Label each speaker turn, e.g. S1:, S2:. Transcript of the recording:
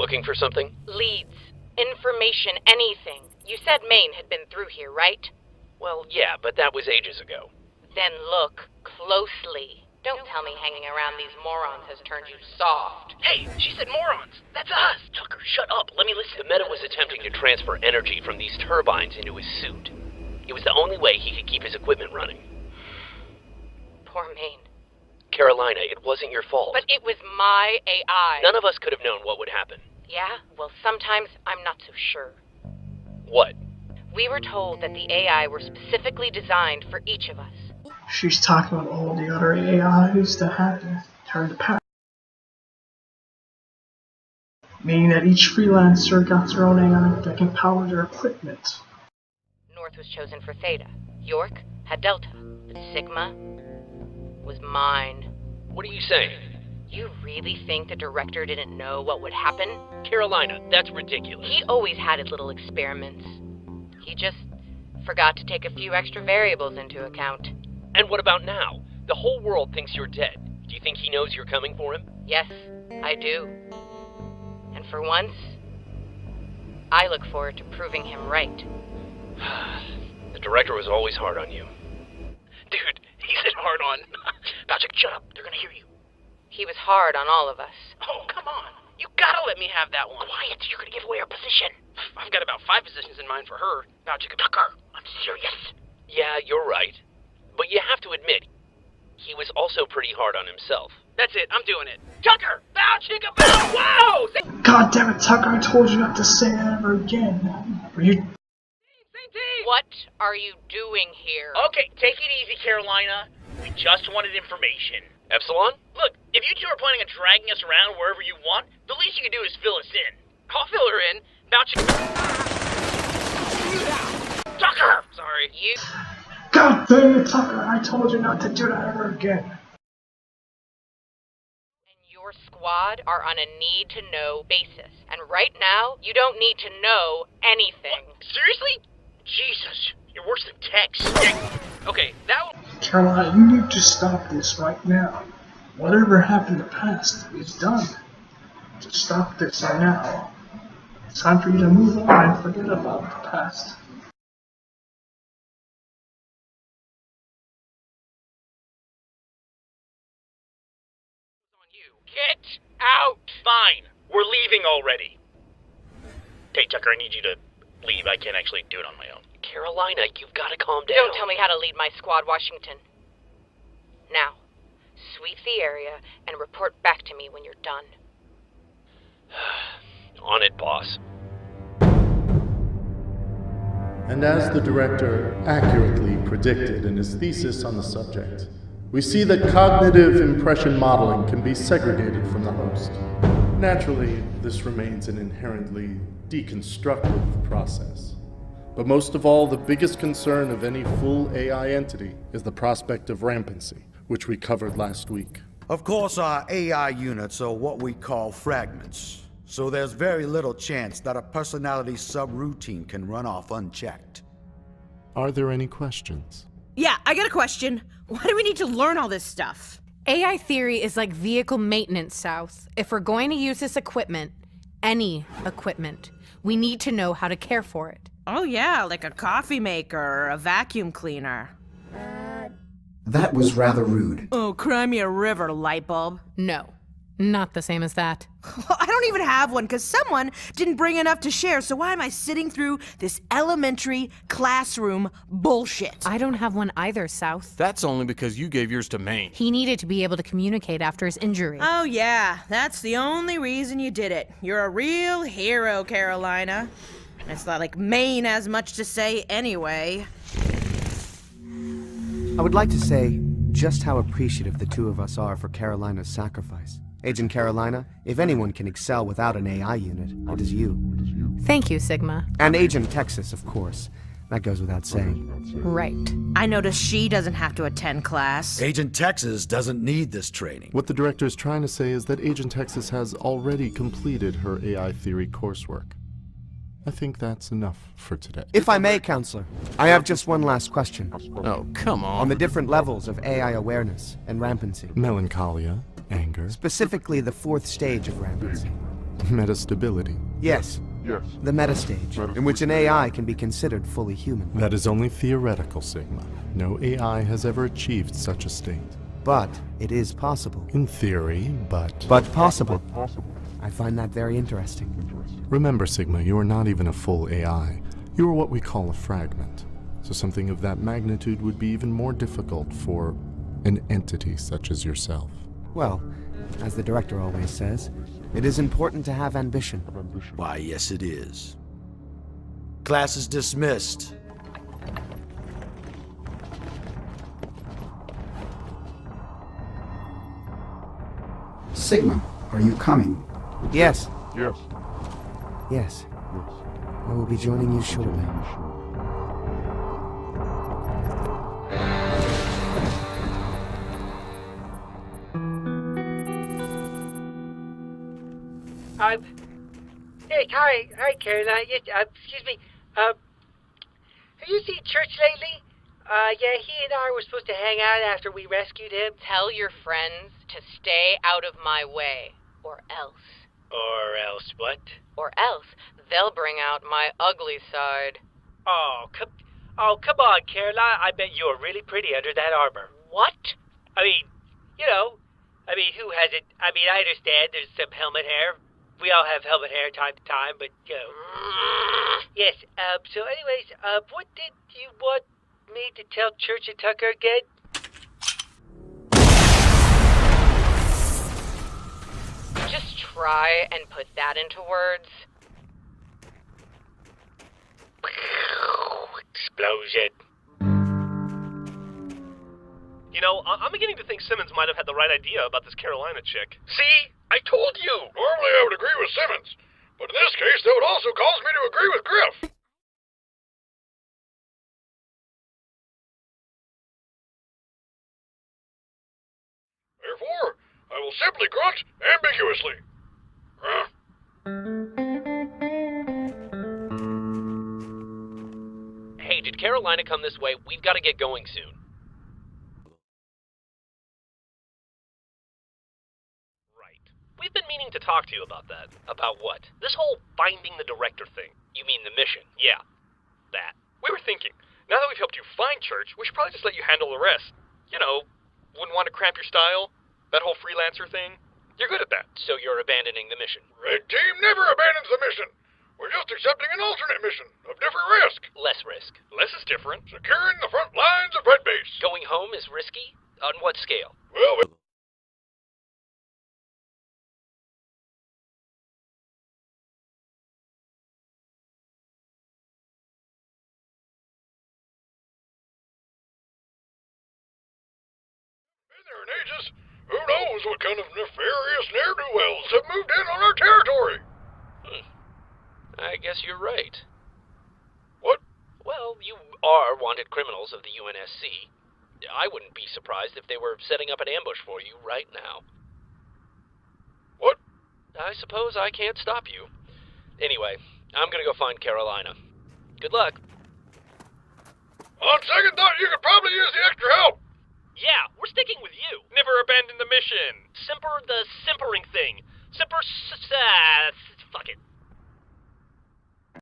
S1: looking for something?
S2: Leads. Information, anything. You said Maine had been through here, right?
S1: Well, yeah, but that was ages ago.
S2: Then look closely. Don't tell me hanging around these morons has turned you soft.
S3: Hey, she said morons. That's us. Tucker, shut up. Let me listen.
S1: The Meta was attempting to transfer energy from these turbines into his suit. It was the only way he could keep his equipment running.
S2: Poor Maine.
S1: Carolina, it wasn't your fault.
S2: But it was my AI.
S1: None of us could have known what would happen.
S2: Yeah? Well, sometimes I'm not so sure.
S1: What?
S2: We were told that the AI were specifically designed for each of us.
S4: She's talking about all the other AIs that have turned to past. Meaning that each freelancer got their own AI that can power their equipment.
S2: North was chosen for Theta. York had Delta. But Sigma was mine.
S1: What are you saying?
S2: You really think the director didn't know what would happen?
S1: Carolina, that's ridiculous.
S2: He always had his little experiments. He just forgot to take a few extra variables into account.
S1: And what about now? The whole world thinks you're dead. Do you think he knows you're coming for him?
S2: Yes, I do. And for once, I look forward to proving him right.
S1: The director was always hard on you.
S3: Dude, he said hard on. Patrick, shut up. They're gonna hear you.
S2: He was hard on all of us.
S3: Oh, come on. You gotta let me have that one. Quiet, you're gonna give away our position. I've got about 5 positions in mind for her. Now, Tucker, I'm serious.
S1: Yeah, you're right. But you have to admit, he was also pretty hard on himself.
S3: That's it, I'm doing it. Tucker, bow, chicka, bow, wow!
S4: God damn it, Tucker, I told you not to say that ever again. Were you...
S2: What are you doing here?
S3: Okay, take it easy, Carolina. We just wanted information.
S1: Epsilon?
S3: Look, if you two are planning on dragging us around wherever you want, the least you can do is fill us in. I'll fill her in. Bow, chicka... Tucker! Sorry.
S2: You...
S4: God damn it, Tucker, I told you not to do that ever again.
S2: And your squad are on a need-to-know basis. And right now, you don't need to know anything.
S3: What? Seriously? Jesus, you're worse than Tex. Okay, that one...
S4: Carolina, you need to stop this right now. Whatever happened in the past is done. Just stop this right now. It's time for you to move on and forget about the past.
S3: Get out! Fine, we're leaving already. Hey, Tucker, I need you to leave. I can't actually do it on my own.
S1: Carolina, you've got to calm down.
S2: Don't tell me how to lead my squad, Washington. Now, sweep the area and report back to me when you're done.
S1: On it, boss.
S5: And as the director accurately predicted in his thesis on the subject, we see that cognitive impression modeling can be segregated from the host. Naturally, this remains an inherently deconstructive process. But most of all, the biggest concern of any full AI entity is the prospect of rampancy, which we covered last week.
S6: Of course, our AI units are what we call fragments, so there's very little chance that a personality subroutine can run off unchecked.
S5: Are there any questions?
S7: Yeah, I got a question. Why do we need to learn all this stuff?
S8: AI theory is like vehicle maintenance, South. If we're going to use this equipment, any equipment, we need to know how to care for it.
S7: Oh yeah, like a coffee maker or a vacuum cleaner.
S9: That was rather rude.
S7: Oh, cry me a river, light bulb.
S8: No, not the same as that.
S7: I don't even have one because someone didn't bring enough to share, so why am I sitting through this elementary classroom bullshit?
S8: I don't have one either, South.
S10: That's only because you gave yours to Maine.
S8: He needed to be able to communicate after his injury.
S7: Oh yeah, that's the only reason you did it. You're a real hero, Carolina. It's not like Maine has much to say anyway.
S9: I would like to say just how appreciative the two of us are for Carolina's sacrifice. Agent Carolina, if anyone can excel without an AI unit, it is you.
S8: Thank you, Sigma.
S9: And Agent Texas, of course. That goes without saying.
S8: Right.
S7: I noticed she doesn't have to attend class.
S6: Agent Texas doesn't need this training.
S5: What the director is trying to say is that Agent Texas has already completed her AI theory coursework. I think that's enough for today.
S9: If I may, Counselor, I have just one last question.
S10: Oh, come on.
S9: On the different levels of AI awareness and rampancy.
S5: Melancholia, anger.
S9: Specifically the 4th stage of rampancy.
S5: Metastability.
S9: Yes.
S11: Yes.
S9: The metastage, in which an AI can be considered fully human.
S5: That is only theoretical, Sigma. No AI has ever achieved such a state.
S9: But it is possible.
S5: In theory, but...
S9: But possible. I find that very interesting.
S5: Remember, Sigma, you are not even a full AI. You are what we call a fragment. So something of that magnitude would be even more difficult for an entity such as yourself.
S9: Well, as the director always says, it is important to have ambition.
S6: Why, yes it is. Class is dismissed.
S12: Sigma, are you coming?
S9: Yes.
S11: Yes.
S9: Yes. I will be joining you shortly.
S13: Hi, Caroline. Yes, excuse me. Have you seen Church lately? Yeah, he and I were supposed to hang out after we rescued him.
S2: Tell your friends to stay out of my way, or else.
S1: Or else what?
S2: Or else they'll bring out my ugly side.
S1: Oh, come on, Caroline. I bet you're really pretty under that armor.
S2: What?
S1: I mean, who hasn't? I understand there's some helmet hair. We all have helmet hair time to time, but, Yes, so anyways, what did you want me to tell Church and Tucker again?
S2: Just try and put that into words.
S1: Explosion.
S14: You know, I'm beginning to think Simmons might have had the right idea about this Carolina chick. See? I told you!
S11: Normally I would agree with Simmons, but in this case that would also cause me to agree with Griff. Therefore, I will simply grunt ambiguously.
S1: Hey, did Carolina come this way? We've got to get going soon.
S14: We've been meaning to talk to you about that.
S1: About what?
S14: This whole finding the director thing.
S1: You mean the mission?
S14: Yeah, that. We were thinking, now that we've helped you find Church, we should probably just let you handle the rest. You know, wouldn't want to cramp your style. That whole freelancer thing. You're good at that.
S1: So you're abandoning the mission?
S11: Red Team never abandons the mission. We're just accepting an alternate mission of different risk.
S1: Less risk.
S14: Less is different.
S11: Securing the front lines of Red Base.
S1: Going home is risky? On what scale?
S11: Well, there in ages, who knows what kind of nefarious ne'er-do-wells have moved in on our territory?
S1: I guess you're right.
S11: What?
S1: Well, you are wanted criminals of the UNSC. I wouldn't be surprised if they were setting up an ambush for you right now.
S11: What?
S1: I suppose I can't stop you. Anyway, I'm gonna go find Carolina. Good luck.
S11: On second thought, you could probably use the extra help.
S14: Yeah, we're sticking with you. Never abandon the mission. Simper the simpering thing. Fuck it.